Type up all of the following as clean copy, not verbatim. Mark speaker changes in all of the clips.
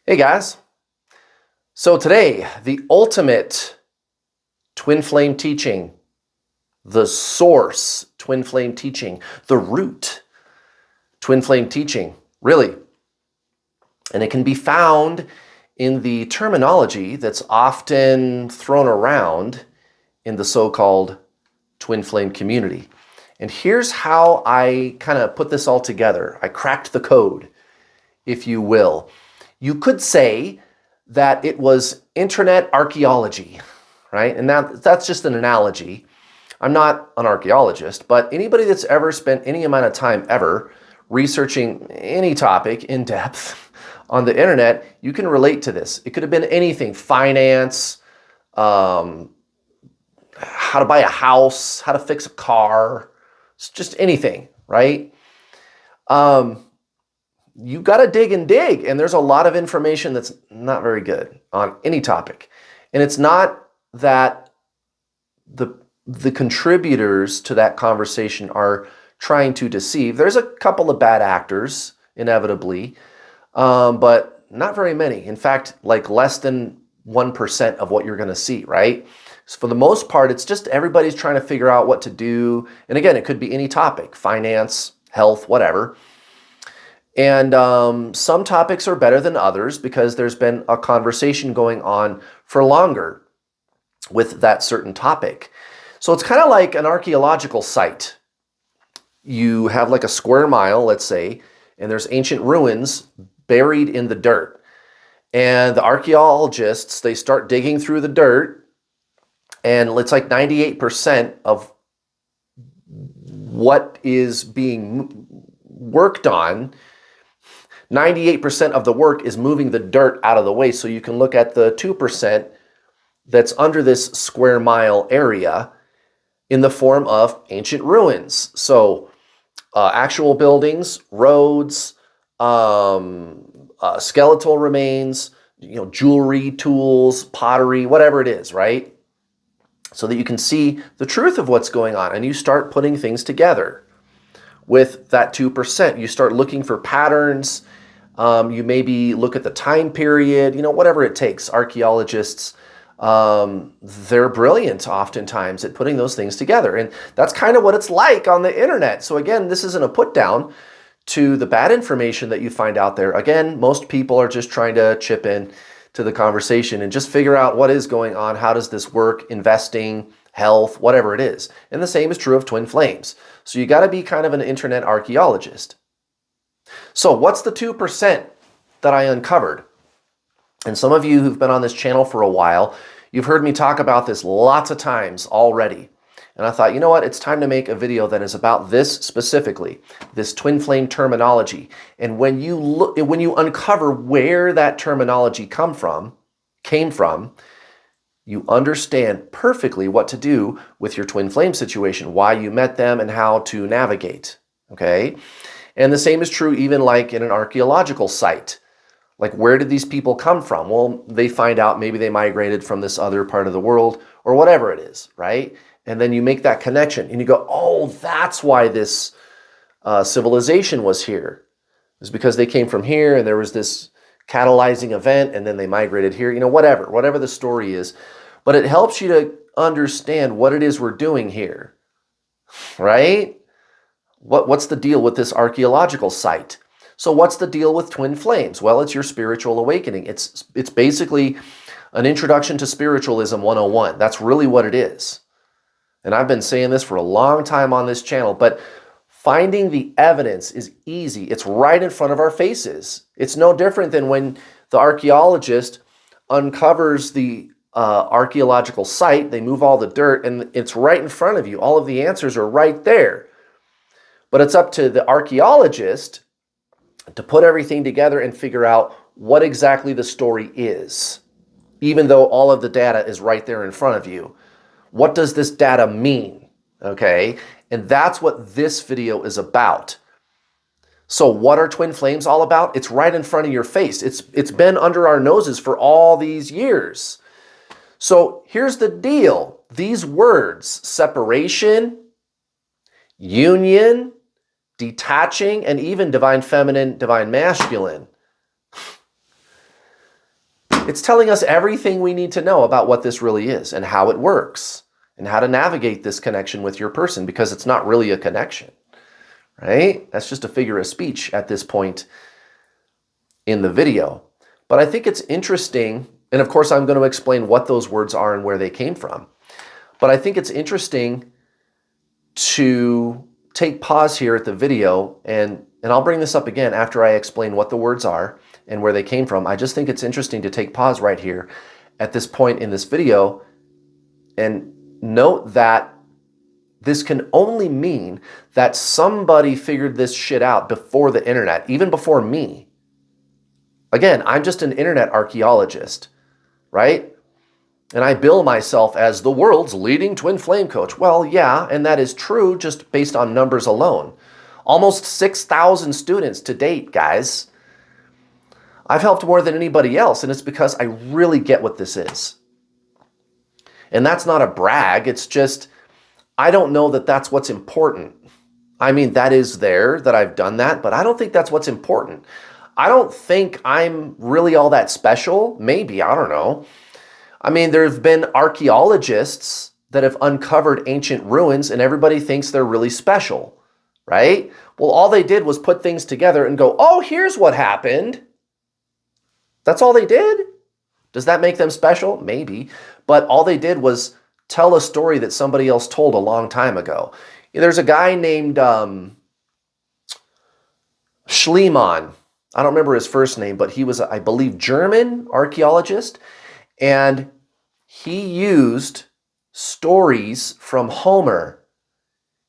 Speaker 1: Hey guys, so today, the ultimate twin flame teaching, the source twin flame teaching, the root twin flame teaching, really. And it can be found in the terminology that's often thrown around in the so-called twin flame community. And here's how I kind of put this all together. I cracked the code, if you will. You could say that it was internet archaeology, right? And now that's just an analogy. I'm not an archaeologist, but anybody that's ever spent any amount of time ever researching any topic in depth on the internet, you can relate to this. It could have been anything: finance, how to buy a house, how to fix a car, it's just anything, right? You got to dig and dig, and there's a lot of information that's not very good on any topic. And it's not that the contributors to that conversation are trying to deceive. There's a couple of bad actors, inevitably, but not very many. In fact, like less than 1% of what you're going to see, right? So for the most part, it's just everybody's trying to figure out what to do. And again, it could be any topic: finance, health, whatever. And some topics are better than others because there's been a conversation going on for longer with that certain topic. So it's kind of like an archaeological site. You have like a square mile, let's say, and there's ancient ruins buried in the dirt. And the archaeologists, they start digging through the dirt, and it's like 98% of what is being worked on, 98% of the work is moving the dirt out of the way. So you can look at the 2% that's under this square mile area in the form of ancient ruins. So actual buildings, roads, skeletal remains, jewelry, tools, pottery, whatever it is, right? So that you can see the truth of what's going on, and you start putting things together with that 2%. You start looking for patterns. You maybe look at the time period, whatever it takes. Archaeologists, they're brilliant oftentimes at putting those things together. And that's kind of what it's like on the internet. So again, this isn't a put down to the bad information that you find out there. Again, most people are just trying to chip in to the conversation and just figure out what is going on. How does this work? Investing, health, whatever it is. And the same is true of twin flames. So you got to be kind of an internet archaeologist. So what's the 2% that I uncovered? And some of you who've been on this channel for a while, you've heard me talk about this lots of times already. And I thought, you know what? It's time to make a video that is about this specifically, this twin flame terminology. And when you uncover where that terminology came from, you understand perfectly what to do with your twin flame situation, why you met them, and how to navigate, okay? And the same is true even like in an archaeological site. Like, where did these people come from? Well, they find out maybe they migrated from this other part of the world or whatever it is, right? And then you make that connection and you go, oh, that's why this civilization was here. It's because they came from here and there was this catalyzing event and then they migrated here, whatever the story is. But it helps you to understand what it is we're doing here, right? What's the deal with this archaeological site? So what's the deal with twin flames? Well, it's your spiritual awakening. It's basically an introduction to spiritualism 101. That's really what it is. And I've been saying this for a long time on this channel, but finding the evidence is easy. It's right in front of our faces. It's no different than when the archaeologist uncovers the archaeological site, they move all the dirt, and it's right in front of you. All of the answers are right there. But it's up to the archaeologist to put everything together and figure out what exactly the story is, even though all of the data is right there in front of you. What does this data mean? Okay, and that's what this video is about. So what are twin flames all about? It's right in front of your face. It's been under our noses for all these years. So here's the deal. These words: separation, union, detaching, and even divine feminine, divine masculine. It's telling us everything we need to know about what this really is and how it works and how to navigate this connection with your person, because it's not really a connection, right? That's just a figure of speech at this point in the video. But I think it's interesting, and of course I'm going to explain what those words are and where they came from. But I think it's interesting to take pause here at the video, and I'll bring this up again after I explain what the words are and where they came from. I just think it's interesting to take pause right here at this point in this video and note that this can only mean that somebody figured this shit out before the internet, even before me. Again, I'm just an internet archaeologist, right? And I bill myself as the world's leading twin flame coach. Well, yeah, and that is true just based on numbers alone. Almost 6,000 students to date, guys. I've helped more than anybody else, and it's because I really get what this is. And that's not a brag. It's just, I don't know that that's what's important. I mean, that is there, that I've done that, but I don't think that's what's important. I don't think I'm really all that special. Maybe, I don't know. I mean, there have been archaeologists that have uncovered ancient ruins and everybody thinks they're really special, right? Well, all they did was put things together and go, oh, here's what happened. That's all they did? Does that make them special? Maybe. But all they did was tell a story that somebody else told a long time ago. There's a guy named Schliemann. I don't remember his first name, but he was, I believe, German archaeologist. And he used stories from Homer,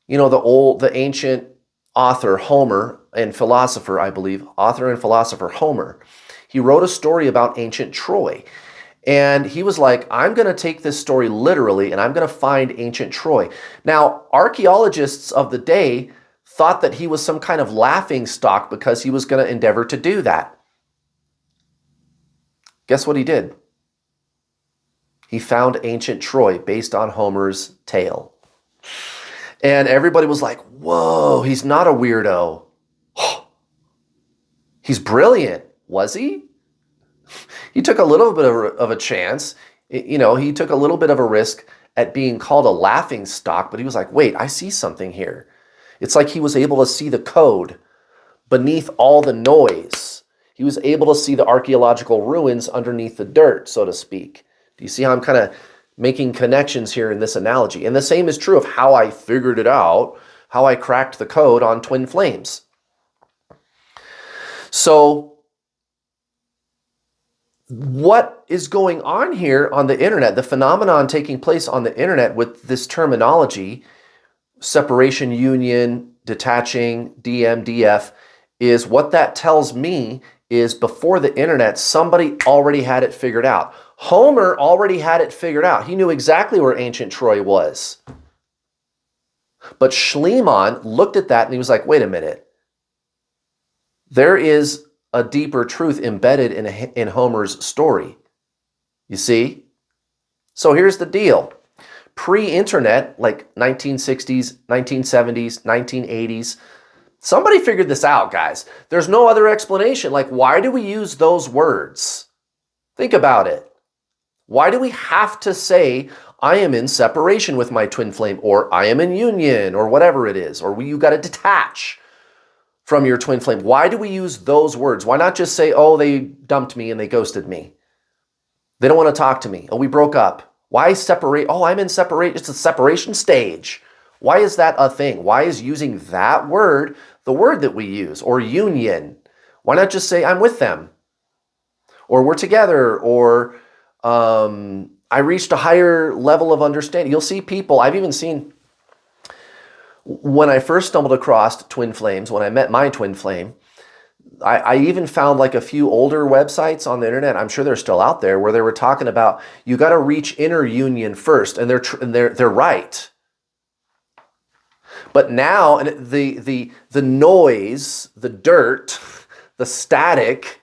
Speaker 1: the ancient author Homer and philosopher, I believe, author and philosopher Homer. He wrote a story about ancient Troy. And he was like, I'm going to take this story literally and I'm going to find ancient Troy. Now, archaeologists of the day thought that he was some kind of laughing stock because he was going to endeavor to do that. Guess what he did? He found ancient Troy based on Homer's tale. And everybody was like, whoa, he's not a weirdo. He's brilliant. Was he? He took a little bit of a chance. He took a little bit of a risk at being called a laughing stock, but he was like, wait, I see something here. It's like he was able to see the code beneath all the noise. He was able to see the archaeological ruins underneath the dirt, so to speak. Do you see how I'm kind of making connections here in this analogy? And the same is true of how I figured it out, how I cracked the code on twin flames. So what is going on here on the internet, the phenomenon taking place on the internet with this terminology, separation, union, detaching, DM, DF, is what that tells me is before the internet, somebody already had it figured out. Homer already had it figured out. He knew exactly where ancient Troy was. But Schliemann looked at that and he was like, wait a minute. There is a deeper truth embedded in Homer's story. You see? So here's the deal. Pre-internet, like 1960s, 1970s, 1980s, somebody figured this out, guys. There's no other explanation. Like, why do we use those words? Think about it. Why do we have to say, I am in separation with my twin flame, or I am in union, or whatever it is, or you got to detach from your twin flame? Why do we use those words? Why not just say, oh, they dumped me and they ghosted me? They don't want to talk to me. Oh, we broke up. Why separate? Oh, I'm in separate. It's a separation stage. Why is that a thing? Why is using that word the word that we use? Or union. Why not just say, I'm with them? Or we're together, or I reached a higher level of understanding. You'll see people, I've even seen, when I first stumbled across twin flames, when I met my twin flame, I even found like a few older websites on the internet, I'm sure they're still out there, where they were talking about, you got to reach inner union first, and they're right. But now, and the noise, the dirt, the static,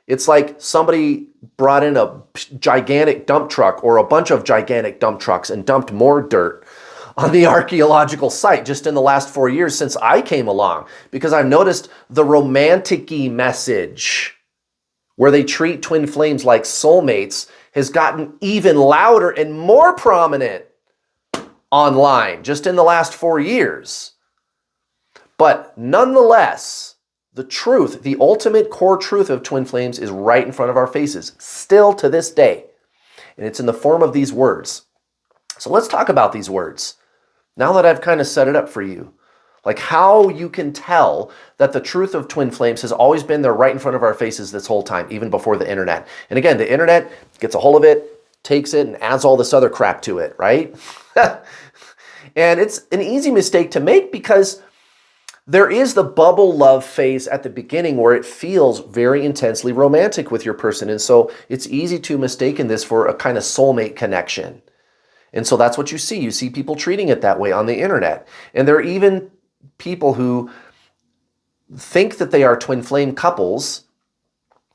Speaker 1: it's like somebody brought in a gigantic dump truck or a bunch of gigantic dump trucks and dumped more dirt on the archaeological site just in the last 4 years since I came along, because I've noticed the romantic-y message where they treat twin flames like soulmates, has gotten even louder and more prominent online just in the last 4 years. But nonetheless, the truth, the ultimate core truth of twin flames is right in front of our faces, still to this day. And it's in the form of these words. So let's talk about these words. Now that I've kind of set it up for you, like how you can tell that the truth of twin flames has always been there right in front of our faces this whole time, even before the internet. And again, the internet gets a hold of it, takes it, and adds all this other crap to it, right? And it's an easy mistake to make because there is the bubble love phase at the beginning where it feels very intensely romantic with your person. And so it's easy to mistake this for a kind of soulmate connection. And so that's what you see. You see people treating it that way on the internet. And there are even people who think that they are twin flame couples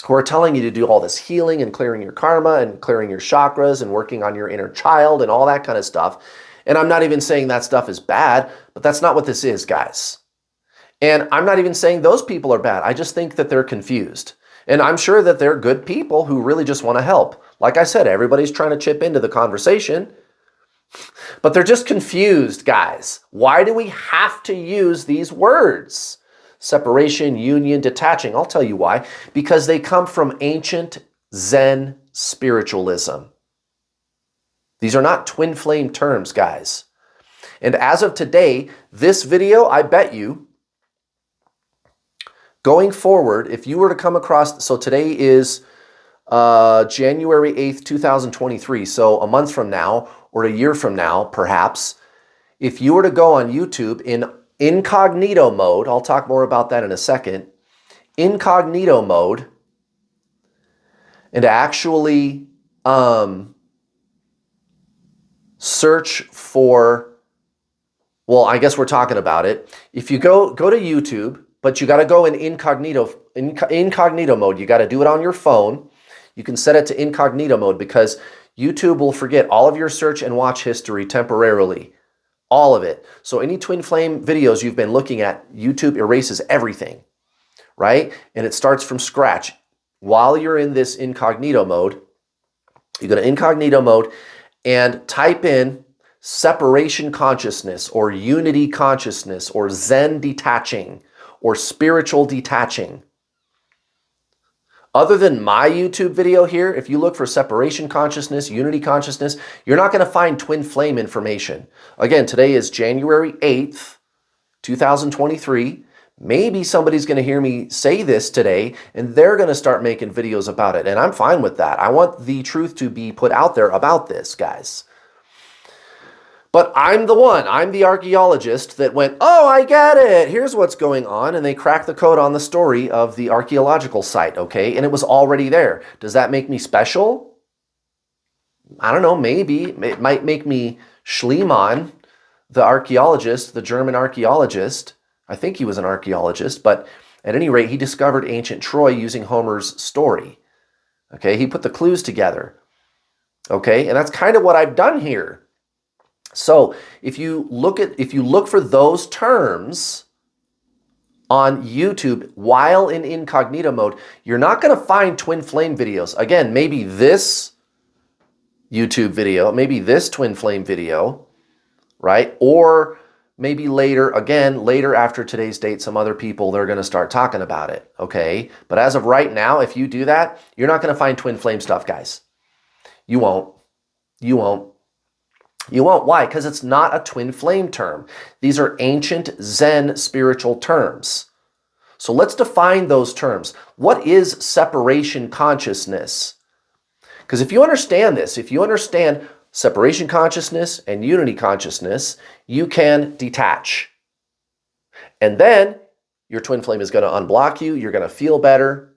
Speaker 1: who are telling you to do all this healing and clearing your karma and clearing your chakras and working on your inner child and all that kind of stuff. And I'm not even saying that stuff is bad, but that's not what this is, guys. And I'm not even saying those people are bad. I just think that they're confused. And I'm sure that they're good people who really just want to help. Like I said, everybody's trying to chip into the conversation, but they're just confused, guys. Why do we have to use these words? Separation, union, detaching. I'll tell you why. Because they come from ancient Zen spiritualism. These are not twin flame terms, guys. And as of today, this video, I bet you, going forward, if you were to come across, so today is January 8th, 2023, so a month from now or a year from now, perhaps, if you were to go on YouTube in incognito mode, I'll talk more about that in a second, incognito mode, and actually search for, well, I guess we're talking about it. If you go to YouTube, but you got to go in incognito mode. You got to do it on your phone. You can set it to incognito mode because YouTube will forget all of your search and watch history temporarily. All of it. So any twin flame videos you've been looking at, YouTube erases everything, right? And it starts from scratch. While you're in this incognito mode, you go to incognito mode and type in separation consciousness or unity consciousness or Zen detaching or spiritual detaching. Other than my YouTube video here, if you look for separation consciousness, unity consciousness, you're not going to find twin flame information. Again, today is January 8th, 2023. Maybe somebody's going to hear me say this today and they're going to start making videos about it. And I'm fine with that. I want the truth to be put out there about this, guys. But I'm the archaeologist that went, oh, I get it. Here's what's going on. And they cracked the code on the story of the archaeological site, okay? And it was already there. Does that make me special? I don't know, maybe. It might make me Schliemann, the archaeologist, the German archaeologist. I think he was an archaeologist, but at any rate, he discovered ancient Troy using Homer's story. Okay, he put the clues together. Okay, and that's kind of what I've done here. So if you look for those terms on YouTube while in incognito mode, you're not going to find twin flame videos. Again, maybe this YouTube video, maybe this twin flame video, right? Or maybe later after today's date, some other people, they're going to start talking about it, okay? But as of right now, if you do that, you're not going to find twin flame stuff, guys. You won't. You won't. You won't. Why? Because it's not a twin flame term. These are ancient Zen spiritual terms. So let's define those terms. What is separation consciousness? Because if you understand this, if you understand separation consciousness and unity consciousness, you can detach. And then your twin flame is going to unblock you. You're going to feel better.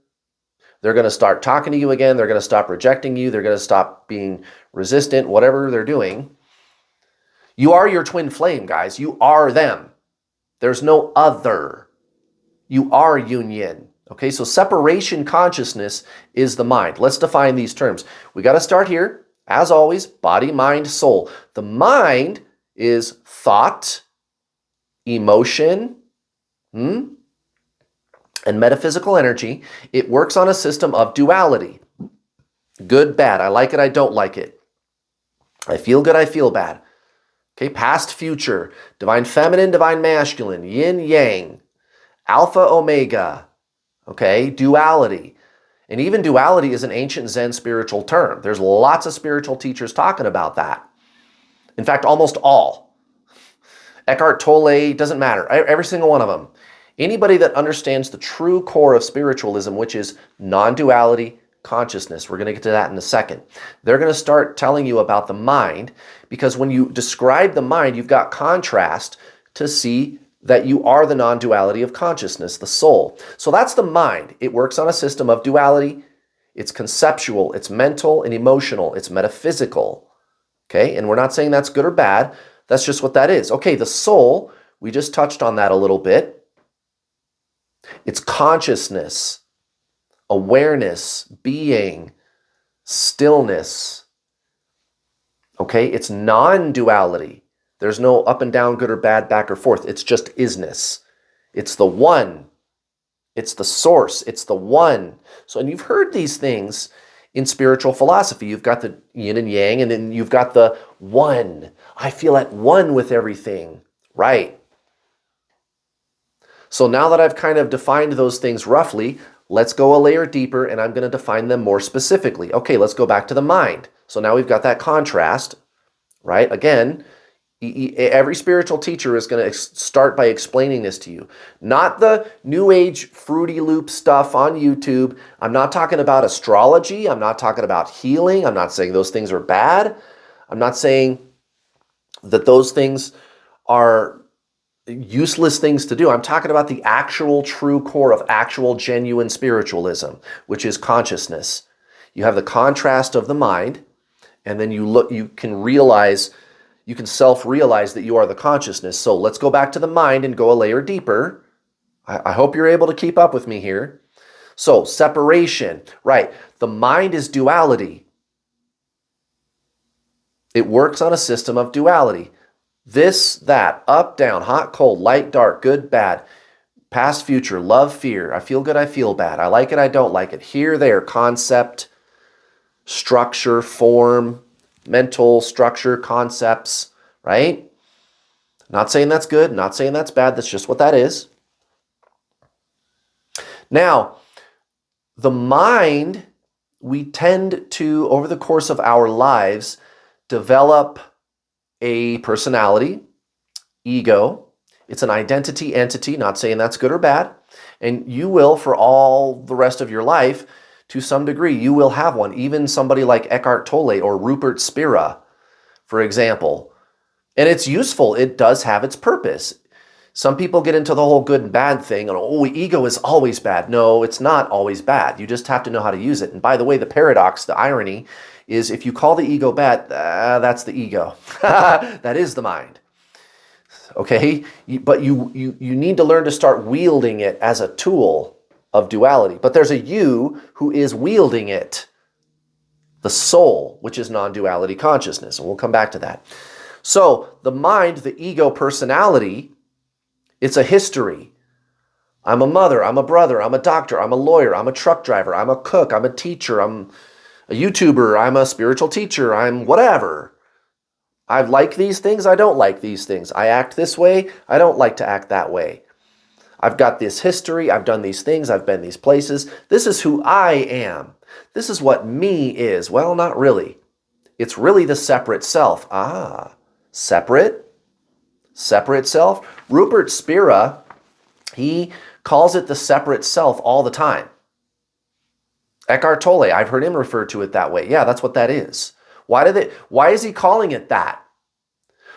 Speaker 1: They're going to start talking to you again. They're going to stop rejecting you. They're going to stop being resistant, whatever they're doing. You are your twin flame, guys. You are them. There's no other. You are union. Okay, so separation consciousness is the mind. Let's define these terms. We got to start here. As always, body, mind, soul. The mind is thought, emotion, and And metaphysical energy, it works on a system of duality. Good, bad. I like it, I don't like it. I feel good, I feel bad. Okay, past, future, divine feminine, divine masculine, yin, yang, alpha, omega, okay, duality. And even duality is an ancient Zen spiritual term. There's lots of spiritual teachers talking about that. In fact, almost all. Eckhart Tolle, doesn't matter, every single one of them. Anybody that understands the true core of spiritualism, which is non-duality consciousness, we're going to get to that in a second. They're going to start telling you about the mind, because when you describe the mind, you've got contrast to see that you are the non-duality of consciousness, the soul. So that's the mind. It works on a system of duality. It's conceptual, it's mental and emotional, it's metaphysical. Okay, and we're not saying that's good or bad. That's just what that is. Okay, the soul, we just touched on that a little bit. It's consciousness, awareness, being, stillness. Okay, it's non-duality. There's no up and down, good or bad, back or forth. It's just isness. It's the one. It's the source. It's the one. So, and you've heard these things in spiritual philosophy. You've got the yin and yang, and then you've got the one. I feel at one with everything. Right. So now that I've kind of defined those things roughly, let's go a layer deeper, and I'm going to define them more specifically. Okay, let's go back to the mind. So now we've got that contrast, right? Again, every spiritual teacher is going to start by explaining this to you. Not the New Age Fruity Loop stuff on YouTube. I'm not talking about astrology. I'm not talking about healing. I'm not saying those things are bad. I'm not saying that those things are useless things to do. I'm talking about the actual true core of actual genuine spiritualism, which is consciousness. You have the contrast of the mind, and then you can realize, you can self-realize that you are the consciousness. So let's go back to the mind and go a layer deeper. I hope you're able to keep up with me here. So separation, right? The mind is duality. It works on a system of duality. This, that, up, down, hot, cold, light, dark, good, bad, past, future, love, fear. I feel good, I feel bad. I like it, I don't like it. Here, there, concept, structure, form, mental structure, concepts, right? Not saying that's good, not saying that's bad. That's just what that is. Now, the mind, we tend to, over the course of our lives, develop a personality, ego. It's an identity entity, not saying that's good or bad. And you will, for all the rest of your life, to some degree, you will have one. Even somebody like Eckhart Tolle or Rupert Spira, for example. And it's useful. It does have its purpose. Some people get into the whole good and bad thing, and oh, ego is always bad. No, it's not always bad. You just have to know how to use it. And by the way, the paradox, the irony, is if you call the ego bad, that's the ego. That is the mind. Okay? But you need to learn to start wielding it as a tool of duality. But there's a you who is wielding it. The soul, which is non-duality consciousness. And we'll come back to that. So the mind, the ego personality, it's a history. I'm a mother, I'm a brother, I'm a doctor, I'm a lawyer, I'm a truck driver, I'm a cook, I'm a teacher, I'm a YouTuber, I'm a spiritual teacher, I'm whatever. I like these things, I don't like these things. I act this way, I don't like to act that way. I've got this history, I've done these things, I've been these places. This is who I am. This is what me is. Well, not really. It's really the separate self. Ah, separate self. Rupert Spira, he calls it the separate self all the time. Eckhart Tolle, I've heard him refer to it that way. Yeah, that's what that is. Why is he calling it that?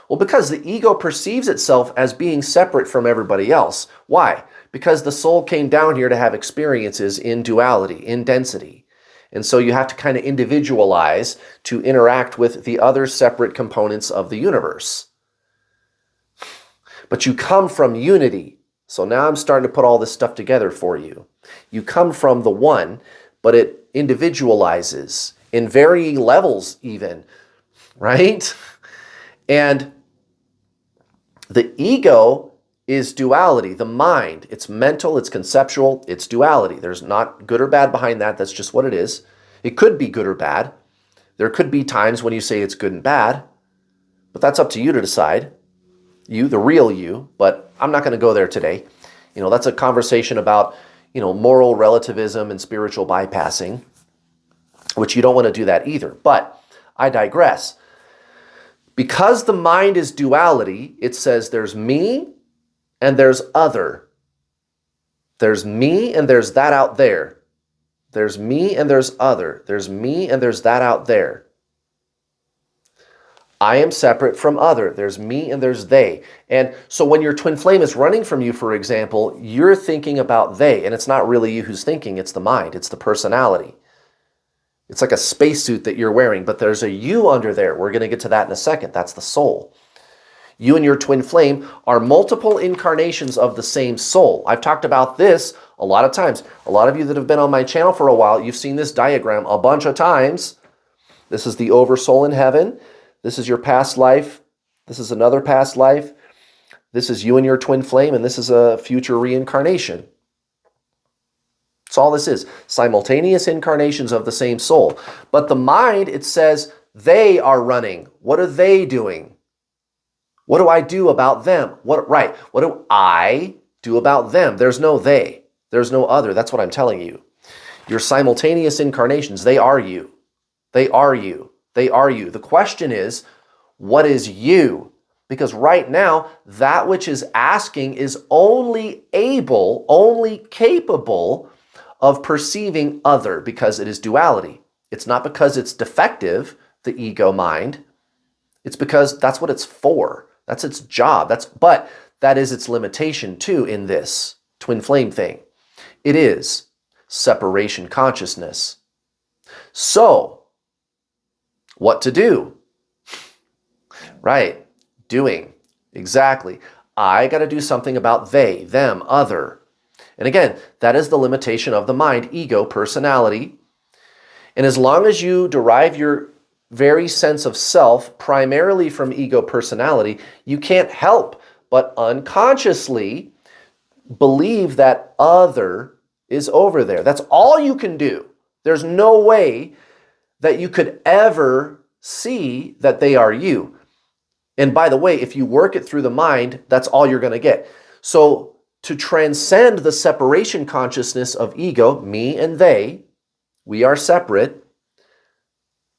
Speaker 1: Well, because the ego perceives itself as being separate from everybody else. Why? Because the soul came down here to have experiences in duality, in density. And so you have to kind of individualize to interact with the other separate components of the universe. But you come from unity. So now I'm starting to put all this stuff together for you. You come from the one, but it individualizes in varying levels even, right? And the ego is duality. The mind, it's mental, it's conceptual, it's duality. There's not good or bad behind that. That's just what it is. It could be good or bad. There could be times when you say it's good and bad, but that's up to you to decide. You, the real you, but I'm not going to go there today. That's a conversation about, moral relativism and spiritual bypassing, which you don't want to do that either. But I digress. Because the mind is duality, it says there's me and there's other. There's me and there's that out there. There's me and there's other. There's me and there's that out there. I am separate from other. There's me and there's they. And so when your twin flame is running from you, for example, you're thinking about they, and it's not really you who's thinking, it's the mind, it's the personality. It's like a spacesuit that you're wearing, but there's a you under there. We're going to get to that in a second. That's the soul. You and your twin flame are multiple incarnations of the same soul. I've talked about this a lot of times. A lot of you that have been on my channel for a while, you've seen this diagram a bunch of times. This is the oversoul in heaven. This is your past life. This is another past life. This is you and your twin flame, and this is a future reincarnation. That's all this is. Simultaneous incarnations of the same soul. But the mind, it says they are running. What are they doing? What do I do about them? What do I do about them? There's no they. There's no other. That's what I'm telling you. Your simultaneous incarnations, they are you. They are you. They are you. The question is, what is you? Because right now, that which is asking is only capable of perceiving other, because it is duality. It's not because it's defective, the ego mind. It's because that's what it's for. That's its job. But that is its limitation too in this twin flame thing. It is separation consciousness. So, what to do? Right, doing, exactly. I got to do something about they, them, other. And again, that is the limitation of the mind, ego, personality. And as long as you derive your very sense of self primarily from ego personality, you can't help but unconsciously believe that other is over there. That's all you can do. There's no way that you could ever see that they are you. And by the way, if you work it through the mind, that's all you're going to get. So to transcend the separation consciousness of ego, me and they, we are separate.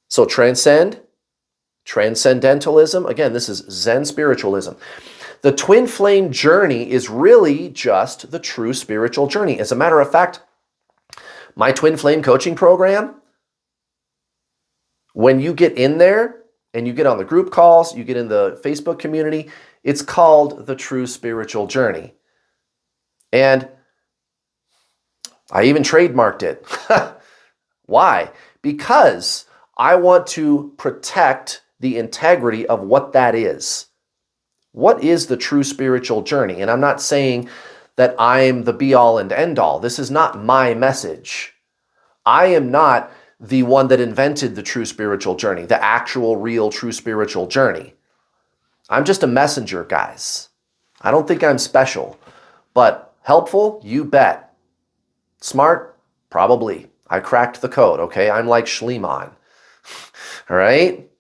Speaker 1: So transcendentalism, again, this is Zen spiritualism. The twin flame journey is really just the true spiritual journey. As a matter of fact, my twin flame coaching program, when you get in there and you get on the group calls, you get in the Facebook community, it's called the true spiritual journey. And I even trademarked it. Why? Because I want to protect the integrity of what that is. What is the true spiritual journey? And I'm not saying that I'm the be-all and end-all. This is not my message. I am not the one that invented the true spiritual journey, the actual, real, true spiritual journey. I'm just a messenger, guys. I don't think I'm special, but helpful, you bet. Smart, probably. I cracked the code, okay? I'm like Schliemann, all right?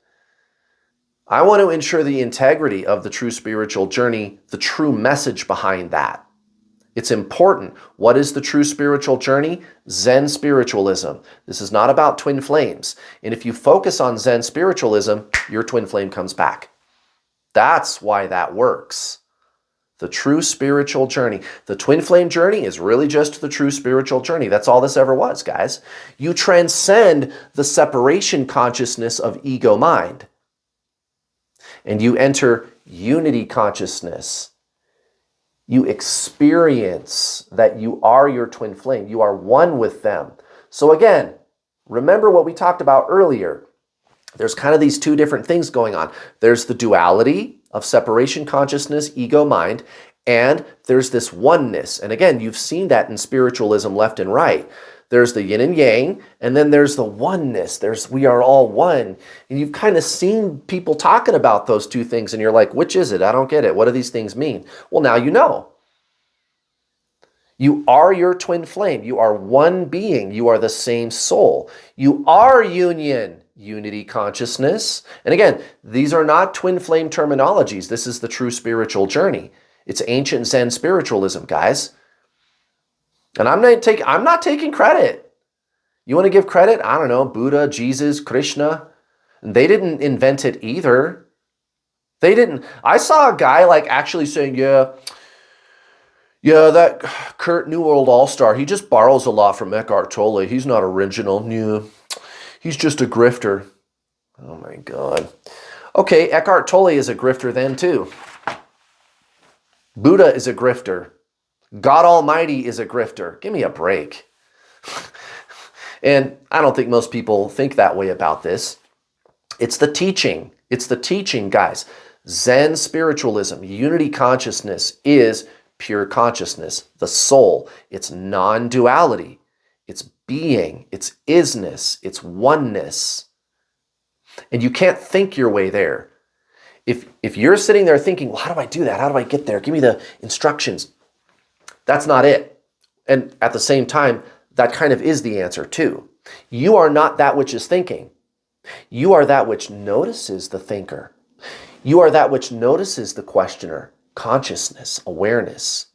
Speaker 1: I want to ensure the integrity of the true spiritual journey, the true message behind that. It's important. What is the true spiritual journey? Zen spiritualism. This is not about twin flames. And if you focus on Zen spiritualism, your twin flame comes back. That's why that works. The true spiritual journey. The twin flame journey is really just the true spiritual journey. That's all this ever was, guys. You transcend the separation consciousness of ego mind. And you enter unity consciousness. You experience that you are your twin flame. You are one with them. So again, remember what we talked about earlier. There's kind of these two different things going on. There's the duality of separation consciousness, ego, mind, and there's this oneness. And again, you've seen that in spiritualism left and right. There's the yin and yang, and then there's the oneness. We are all one. And you've kind of seen people talking about those two things, and you're like, which is it? I don't get it. What do these things mean? Well, now you know. You are your twin flame. You are one being. You are the same soul. You are union, unity consciousness. And again, these are not twin flame terminologies. This is the true spiritual journey. It's ancient Zen spiritualism, guys. And I'm not taking credit. You want to give credit? I don't know, Buddha, Jesus, Krishna. They didn't invent it either. They didn't. I saw a guy like actually saying, yeah, that Kurt New World All-Star, he just borrows a lot from Eckhart Tolle. He's not original. Yeah, he's just a grifter. Oh my God. Okay, Eckhart Tolle is a grifter then too. Buddha is a grifter. God Almighty is a grifter. Give me a break. And I don't think most people think that way about this. It's the teaching. It's the teaching, guys. Zen spiritualism, unity consciousness is pure consciousness, the soul. It's non-duality. It's being. It's isness. It's oneness. And you can't think your way there. If you're sitting there thinking, well, how do I do that? How do I get there? Give me the instructions. That's not it. And at the same time, that kind of is the answer too. You are not that which is thinking. You are that which notices the thinker. You are that which notices the questioner, consciousness, awareness.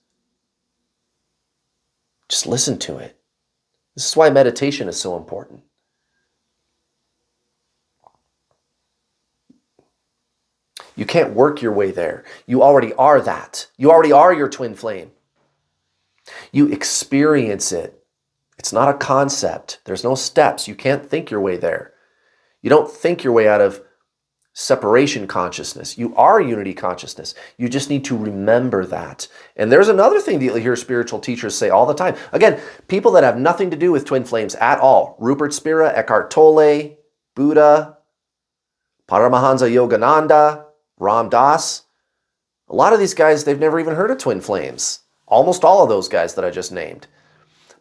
Speaker 1: Just listen to it. This is why meditation is so important. You can't work your way there. You already are that. You already are your twin flame. You experience it. It's not a concept. There's no steps. You can't think your way there. You don't think your way out of separation consciousness. You are unity consciousness. You just need to remember that. And there's another thing that you'll hear spiritual teachers say all the time. Again, people that have nothing to do with twin flames at all. Rupert Spira, Eckhart Tolle, Buddha, Paramahansa Yogananda, Ram Dass. A lot of these guys, they've never even heard of twin flames. Almost all of those guys that I just named.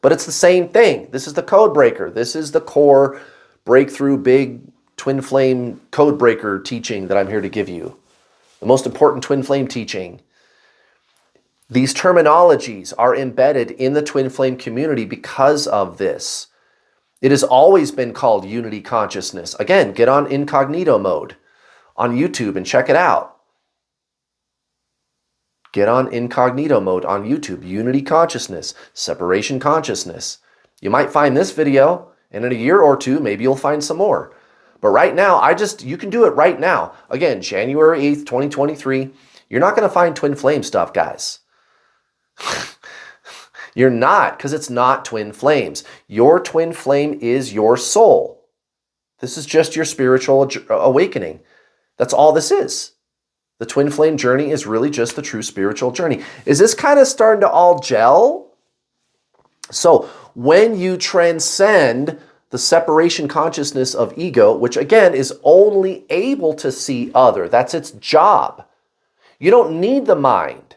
Speaker 1: But it's the same thing. This is the code breaker. This is the core breakthrough big twin flame code breaker teaching that I'm here to give you. The most important twin flame teaching. These terminologies are embedded in the twin flame community because of this. It has always been called unity consciousness. Again, get on incognito mode on YouTube and check it out. Get on incognito mode on YouTube. Unity consciousness, separation consciousness. You might find this video, and in a year or two, maybe you'll find some more. But right now, you can do it right now. Again, January 8th, 2023. You're not going to find twin flame stuff, guys. You're not, because it's not twin flames. Your twin flame is your soul. This is just your spiritual awakening. That's all this is. The twin flame journey is really just the true spiritual journey. Is this kind of starting to all gel? So when you transcend the separation consciousness of ego, which again is only able to see other, that's its job. You don't need the mind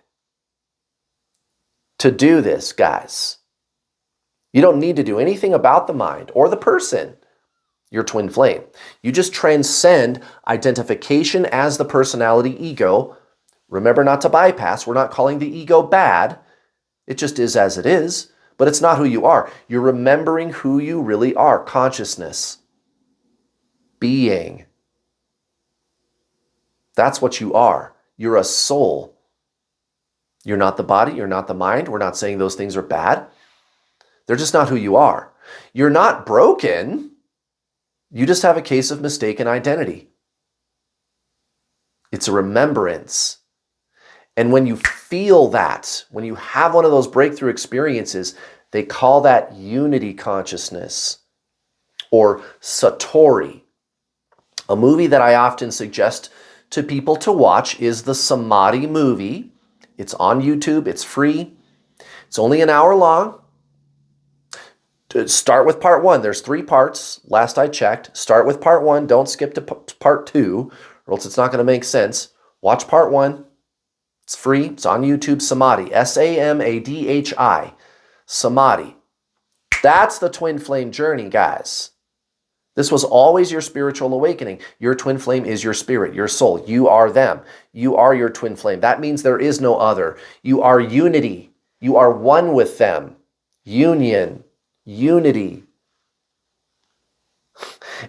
Speaker 1: to do this, guys. You don't need to do anything about the mind or the person, your twin flame. You just transcend identification as the personality ego. Remember not to bypass. We're not calling the ego bad. It just is as it is, but it's not who you are. You're remembering who you really are. Consciousness. Being. That's what you are. You're a soul. You're not the body. You're not the mind. We're not saying those things are bad. They're just not who you are. You're not broken. You just have a case of mistaken identity. It's a remembrance. And when you feel that, when you have one of those breakthrough experiences, they call that unity consciousness or Satori. A movie that I often suggest to people to watch is the Samadhi movie. It's on YouTube. It's free. It's only an hour long. To start with part one. There's 3 parts, last I checked. Start with part 1. Don't skip to part 2, or else it's not going to make sense. Watch part 1. It's free. It's on YouTube. Samadhi. S-A-M-A-D-H-I. Samadhi. That's the twin flame journey, guys. This was always your spiritual awakening. Your twin flame is your spirit, your soul. You are them. You are your twin flame. That means there is no other. You are unity. You are one with them. Union, unity.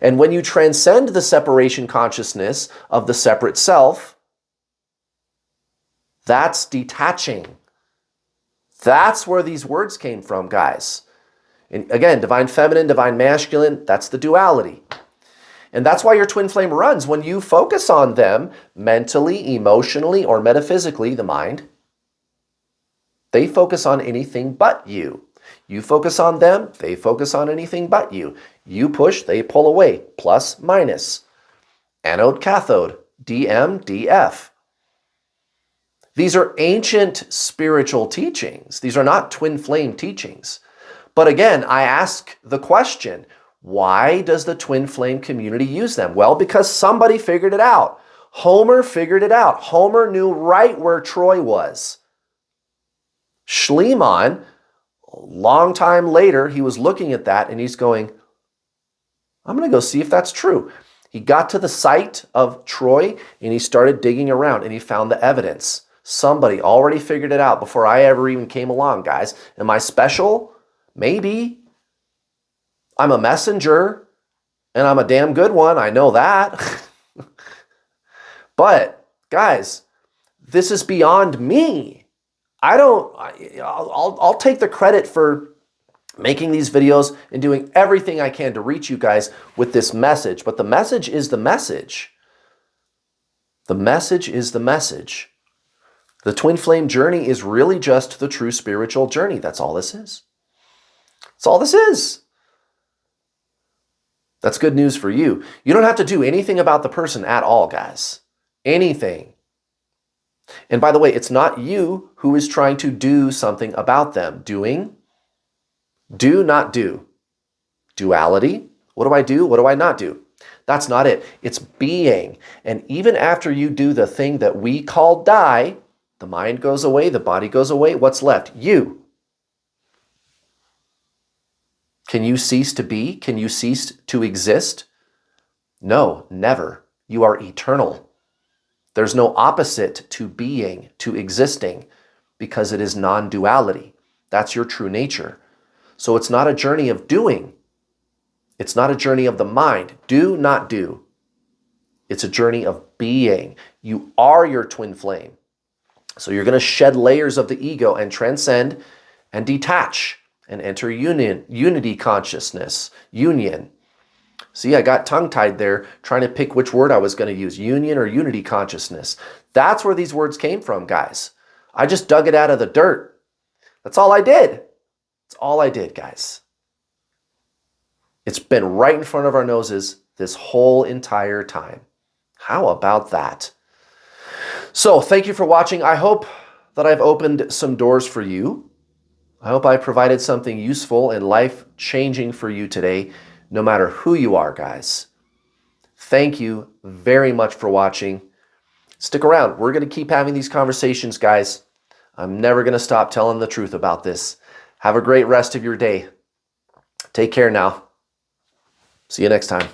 Speaker 1: And when you transcend the separation consciousness of the separate self, that's detaching. That's where these words came from, guys. And again, divine feminine, divine masculine, that's the duality. And that's why your twin flame runs. When you focus on them mentally, emotionally, or metaphysically, the mind, they focus on anything but you. You focus on them, they focus on anything but you. You push, they pull away, plus, minus. Anode, cathode, DM, DF. These are ancient spiritual teachings. These are not twin flame teachings. But again, I ask the question, why does the twin flame community use them? Well, because somebody figured it out. Homer figured it out. Homer knew right where Troy was. Schliemann, a long time later, he was looking at that and he's going, I'm going to go see if that's true. He got to the site of Troy and he started digging around and he found the evidence. Somebody already figured it out before I ever even came along, guys. Am I special? Maybe. I'm a messenger and I'm a damn good one. I know that. But guys, this is beyond me. I'll take the credit for making these videos and doing everything I can to reach you guys with this message. But the message is the message. The message is the message. The twin flame journey is really just the true spiritual journey. That's all this is. That's all this is. That's good news for you. You don't have to do anything about the person at all, guys. Anything. And by the way, it's not you who is trying to do something about them. Doing, do, not do. Duality, what do I do? What do I not do? That's not it. It's being. And even after you do the thing that we call die, the mind goes away, the body goes away, what's left? You. Can you cease to be? Can you cease to exist? No, never. You are eternal. There's no opposite to being, to existing, because it is non-duality. That's your true nature. So it's not a journey of doing. It's not a journey of the mind. Do, not do. It's a journey of being. You are your twin flame. So you're going to shed layers of the ego and transcend and detach and enter unity consciousness, union. See, I got tongue-tied there trying to pick which word I was going to use, union or unity consciousness. That's where these words came from, guys. I just dug it out of the dirt. That's all I did. That's all I did, guys. It's been right in front of our noses this whole entire time. How about that? So thank you for watching. I hope that I've opened some doors for you. I hope I provided something useful and life-changing for you today, no matter who you are, guys. Thank you very much for watching. Stick around. We're going to keep having these conversations, guys. I'm never going to stop telling the truth about this. Have a great rest of your day. Take care now. See you next time.